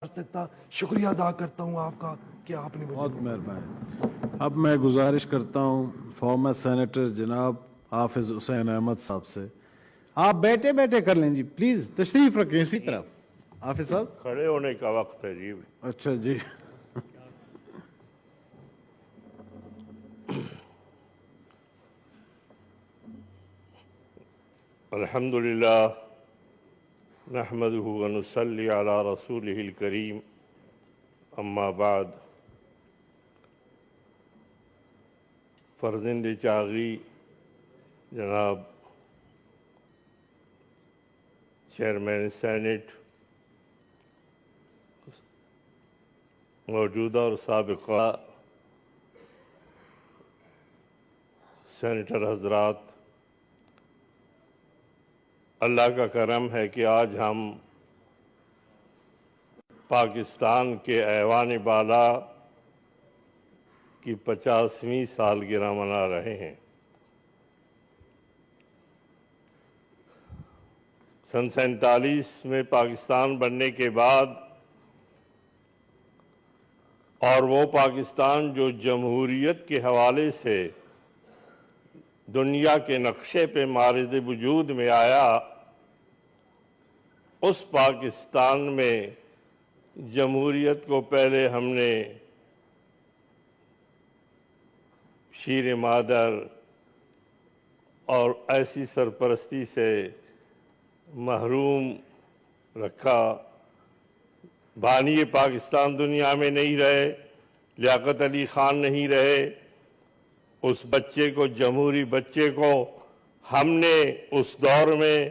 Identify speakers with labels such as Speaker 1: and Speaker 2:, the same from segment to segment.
Speaker 1: کر سکتا. شکریہ ادا کرتا ہوں آپ کا کہ آپ نے
Speaker 2: بہت مہربانی. اب میں گزارش کرتا ہوں فارمر سینیٹر جناب حافظ حسین احمد صاحب سے. آپ بیٹھے بیٹھے کر لیں جی، پلیز تشریف رکھیں اسی طرف. حافظ صاحب
Speaker 3: کھڑے ہونے کا وقت ہے جی.
Speaker 2: اچھا جی.
Speaker 3: الحمدللہ نحمدہ ونصلی علی رسولہ الکریم، اما بعد. فرزند چاغی جناب چیئرمین سینٹ، موجودہ اور سابقہ سینیٹر حضرات، اللہ کا کرم ہے کہ آج ہم پاکستان کے ایوان بالا کی 50ویں سالگرہ منا رہے ہیں. سن 47 میں پاکستان بننے کے بعد، اور وہ پاکستان جو جمہوریت کے حوالے سے دنیا کے نقشے پہ مارد وجود میں آیا، اس پاکستان میں جمہوریت کو پہلے ہم نے شیر مادر اور ایسی سرپرستی سے محروم رکھا. بانی پاکستان دنیا میں نہیں رہے، لیاقت علی خان نہیں رہے. اس بچے کو، جمہوری بچے کو، ہم نے اس دور میں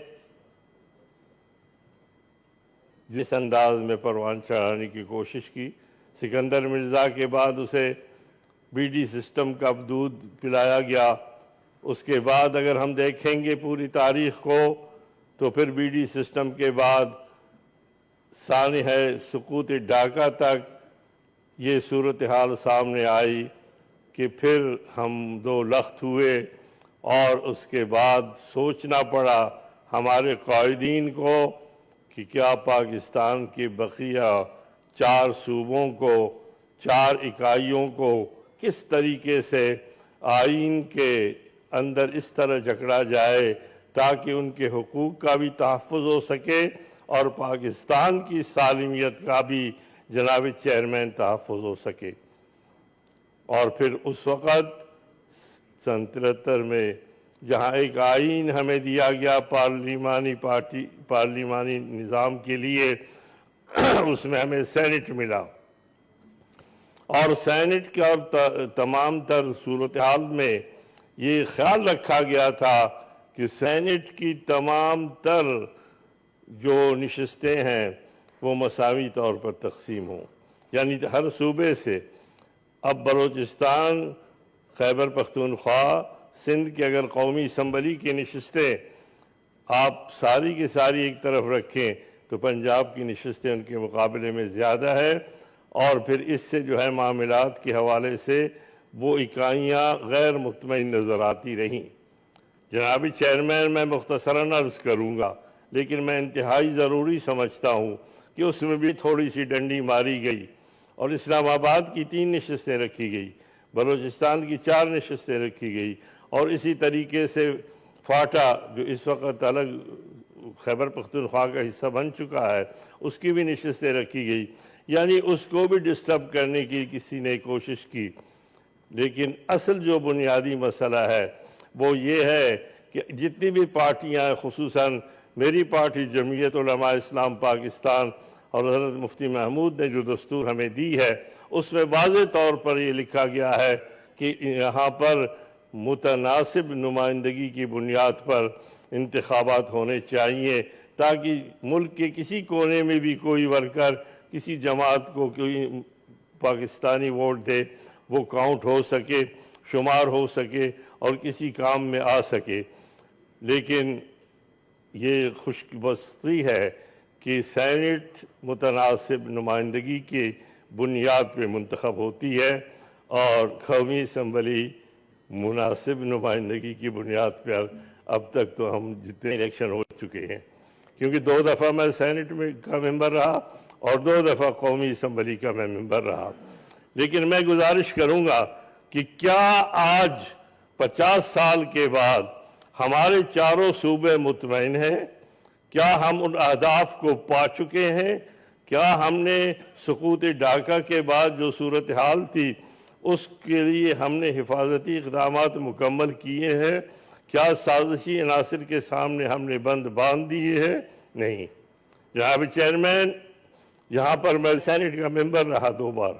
Speaker 3: جس انداز میں پروان چڑھانے کی کوشش کی. سکندر مرزا کے بعد اسے بی ڈی سسٹم کا دودھ پلایا گیا. اس کے بعد اگر ہم دیکھیں گے پوری تاریخ کو، تو پھر بی ڈی سسٹم کے بعد سانحہ سقوط ڈھاکہ تک یہ صورتحال سامنے آئی کہ پھر ہم دو لخت ہوئے، اور اس کے بعد سوچنا پڑا ہمارے قائدین کو کہ کیا پاکستان کے بقیہ 4 صوبوں کو، 4 اکائیوں کو کس طریقے سے آئین کے اندر اس طرح جکڑا جائے تاکہ ان کے حقوق کا بھی تحفظ ہو سکے اور پاکستان کی سالمیت کا بھی جناب چیئرمین تحفظ ہو سکے. اور پھر اس وقت سن 73 میں جہاں ایک آئین ہمیں دیا گیا پارلیمانی نظام کے لیے، اس میں ہمیں سینٹ ملا. اور سینٹ کے اور تمام تر صورتحال میں یہ خیال رکھا گیا تھا کہ سینٹ کی تمام تر جو نشستیں ہیں وہ مساوی طور پر تقسیم ہوں، یعنی ہر صوبے سے. اب بلوچستان، خیبر پختونخوا، سندھ کی اگر قومی اسمبلی کی نشستیں آپ ساری کی ساری ایک طرف رکھیں تو پنجاب کی نشستیں ان کے مقابلے میں زیادہ ہے. اور پھر اس سے جو ہے معاملات کے حوالے سے وہ اکائیاں غیر مطمئن نظر آتی رہیں. جناب چیئرمین، میں مختصراً عرض کروں گا، لیکن میں انتہائی ضروری سمجھتا ہوں کہ اس میں بھی تھوڑی سی ڈنڈی ماری گئی، اور اسلام آباد کی 3 نشستیں رکھی گئی، بلوچستان کی 4 نشستیں رکھی گئی، اور اسی طریقے سے فاٹا جو اس وقت الگ خیبر پختونخوا کا حصہ بن چکا ہے، اس کی بھی نشستیں رکھی گئی. یعنی اس کو بھی ڈسٹرب کرنے کی کسی نے کوشش کی. لیکن اصل جو بنیادی مسئلہ ہے وہ یہ ہے کہ جتنی بھی پارٹیاں ہیں، خصوصاً میری پارٹی جمعیت علماء اسلام پاکستان اور حضرت مفتی محمود نے جو دستور ہمیں دی ہے، اس میں واضح طور پر یہ لکھا گیا ہے کہ یہاں پر متناسب نمائندگی کی بنیاد پر انتخابات ہونے چاہیے تاکہ ملک کے کسی کونے میں بھی کوئی ورکر کسی جماعت کو کوئی پاکستانی ووٹ دے، وہ کاؤنٹ ہو سکے، شمار ہو سکے اور کسی کام میں آ سکے. لیکن یہ خوش بستی ہے کہ سینٹ متناسب نمائندگی کی بنیاد پہ منتخب ہوتی ہے اور قومی اسمبلی مناسب نمائندگی کی بنیاد پر. اب تک تو ہم جتنے الیکشن ہو چکے ہیں، کیونکہ 2 دفعہ میں سینٹ میں کا ممبر رہا اور 2 دفعہ قومی اسمبلی کا میں ممبر رہا. لیکن میں گزارش کروں گا کہ کیا آج 50 سال کے بعد ہمارے چاروں صوبے مطمئن ہیں؟ کیا ہم ان اہداف کو پا چکے ہیں؟ کیا ہم نے سقوط ڈھاکہ کے بعد جو صورتحال تھی اس کے لیے ہم نے حفاظتی اقدامات مکمل کیے ہیں؟ کیا سازشی عناصر کے سامنے ہم نے بند باندھ دیے ہیں؟ نہیں. جناب چیئرمین، یہاں پر میں سینٹ کا ممبر رہا 2 بار،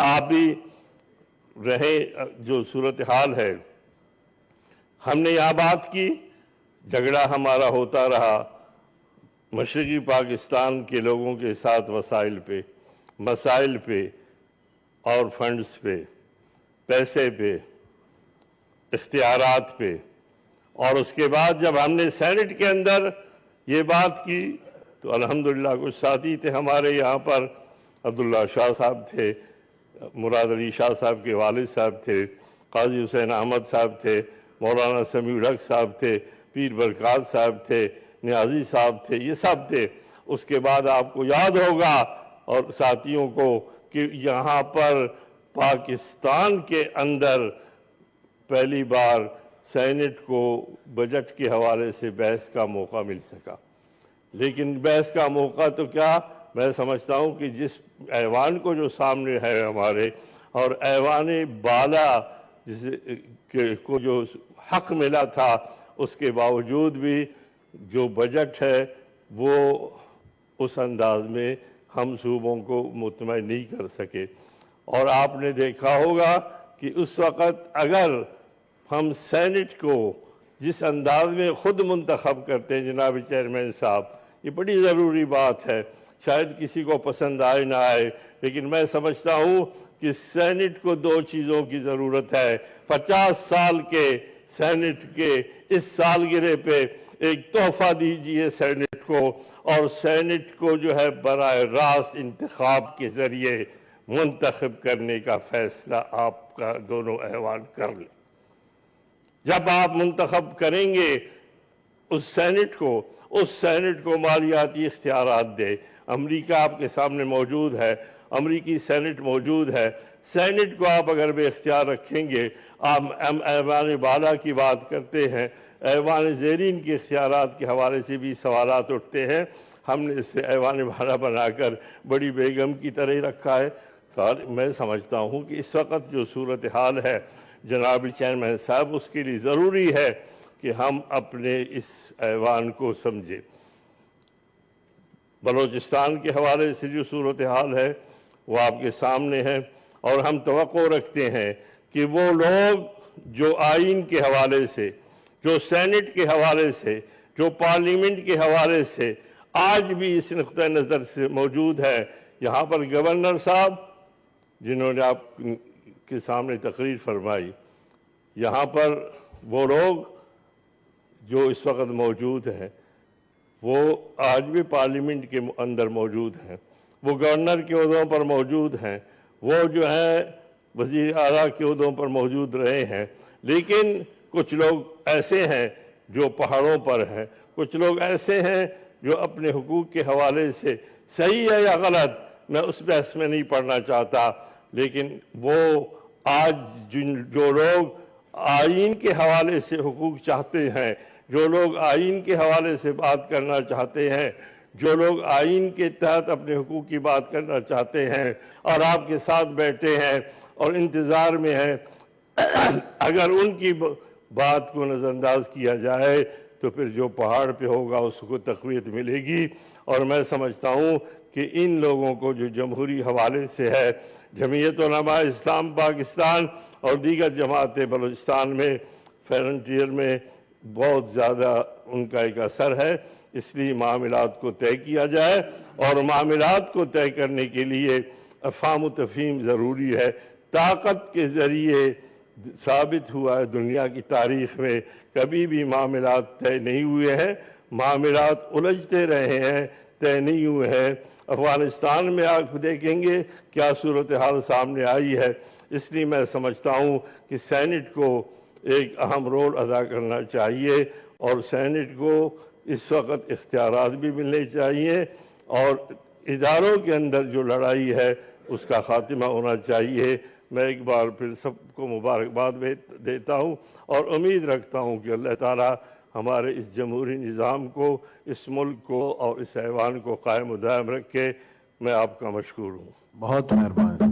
Speaker 3: آپ بھی رہے. جو صورتحال ہے ہم نے یہاں بات کی، جھگڑا ہمارا ہوتا رہا مشرقی پاکستان کے لوگوں کے ساتھ مسائل پہ اور فنڈز پہ، پیسے پہ، اختیارات پہ. اور اس کے بعد جب ہم نے سینٹ کے اندر یہ بات کی تو الحمدللہ کچھ ساتھی تھے ہمارے یہاں پر، عبداللہ شاہ صاحب تھے، مراد علی شاہ صاحب کے والد صاحب تھے، قاضی حسین احمد صاحب تھے، مولانا سمیع الحق صاحب تھے، پیر برکات صاحب تھے، نیازی صاحب تھے، یہ سب تھے. اس کے بعد آپ کو یاد ہوگا اور ساتھیوں کو کہ یہاں پر پاکستان کے اندر پہلی بار سینٹ کو بجٹ کے حوالے سے بحث کا موقع مل سکا. لیکن بحث کا موقع تو کیا، میں سمجھتا ہوں کہ جس ایوان کو جو سامنے ہے ہمارے، اور ایوان بالا کو جو حق ملا تھا، اس کے باوجود بھی جو بجٹ ہے وہ اس انداز میں ہم صوبوں کو مطمئن نہیں کر سکے. اور آپ نے دیکھا ہوگا کہ اس وقت اگر ہم سینٹ کو جس انداز میں خود منتخب کرتے ہیں جناب چیئرمین صاحب، یہ بڑی ضروری بات ہے. شاید کسی کو پسند آئے نہ آئے، لیکن میں سمجھتا ہوں کہ سینٹ کو 2 چیزوں کی ضرورت ہے. 50 سال کے سینٹ کے اس سالگرہ پہ ایک تحفہ دیجئے سینٹ کو، اور سینٹ کو جو ہے براہ راست انتخاب کے ذریعے منتخب کرنے کا فیصلہ آپ کا دونوں ایوان کر لیں. جب آپ منتخب کریں گے اس سینٹ کو مالیاتی اختیارات دے. امریکہ آپ کے سامنے موجود ہے، امریکی سینٹ موجود ہے. سینٹ کو آپ اگر بے اختیار رکھیں گے، آپ ایوان بالا کی بات کرتے ہیں، ایوان زیرین کے اختیارات کے حوالے سے بھی سوالات اٹھتے ہیں. ہم نے اسے ایوان بالا بنا کر بڑی بیگم کی طرح رکھا ہے. میں سمجھتا ہوں کہ اس وقت جو صورتحال ہے جناب چیئرمین صاحب، اس کے لیے ضروری ہے کہ ہم اپنے اس ایوان کو سمجھیں. بلوچستان کے حوالے سے جو صورتحال ہے وہ آپ کے سامنے ہے، اور ہم توقع رکھتے ہیں کہ وہ لوگ جو آئین کے حوالے سے، جو سینٹ کے حوالے سے، جو پارلیمنٹ کے حوالے سے آج بھی اس نقطہ نظر سے موجود ہے. یہاں پر گورنر صاحب جنہوں نے آپ کے سامنے تقریر فرمائی، یہاں پر وہ لوگ جو اس وقت موجود ہیں وہ آج بھی پارلیمنٹ کے اندر موجود ہیں، وہ گورنر کے عہدوں پر موجود ہیں، وہ جو ہیں وزیر اعلیٰ کے عہدوں پر موجود رہے ہیں. لیکن کچھ لوگ ایسے ہیں جو پہاڑوں پر ہیں، کچھ لوگ ایسے ہیں جو اپنے حقوق کے حوالے سے، صحیح ہے یا غلط میں اس بحث میں نہیں پڑھنا چاہتا، لیکن وہ آج جو لوگ آئین کے حوالے سے حقوق چاہتے ہیں، جو لوگ آئین کے حوالے سے بات کرنا چاہتے ہیں، جو لوگ آئین کے تحت اپنے حقوق کی بات کرنا چاہتے ہیں اور آپ کے ساتھ بیٹھے ہیں اور انتظار میں ہیں، اگر ان کی بات کو نظر انداز کیا جائے تو پھر جو پہاڑ پہ ہوگا اس کو تقویت ملے گی. اور میں سمجھتا ہوں کہ ان لوگوں کو جو جمہوری حوالے سے ہے، جمعیت علماء اسلام پاکستان اور دیگر جماعتیں بلوچستان میں فرنٹیئر میں بہت زیادہ ان کا ایک اثر ہے. اس لیے معاملات کو طے کیا جائے، اور معاملات کو طے کرنے کے لیے افہام و تفہیم ضروری ہے. طاقت کے ذریعے ثابت ہوا ہے دنیا کی تاریخ میں کبھی بھی معاملات طے نہیں ہوئے ہیں، معاملات الجھتے رہے ہیں، طے نہیں ہوئے ہیں. افغانستان میں آپ دیکھیں گے کیا صورتحال سامنے آئی ہے. اس لیے میں سمجھتا ہوں کہ سینٹ کو ایک اہم رول ادا کرنا چاہیے، اور سینٹ کو اس وقت اختیارات بھی ملنے چاہیے، اور اداروں کے اندر جو لڑائی ہے اس کا خاتمہ ہونا چاہیے. میں ایک بار پھر سب کو مبارکباد دیتا ہوں اور امید رکھتا ہوں کہ اللہ تعالیٰ ہمارے اس جمہوری نظام کو، اس ملک کو اور اس ایوان کو قائم و دائم رکھے. میں آپ کا مشکور ہوں.
Speaker 2: بہت مہربان.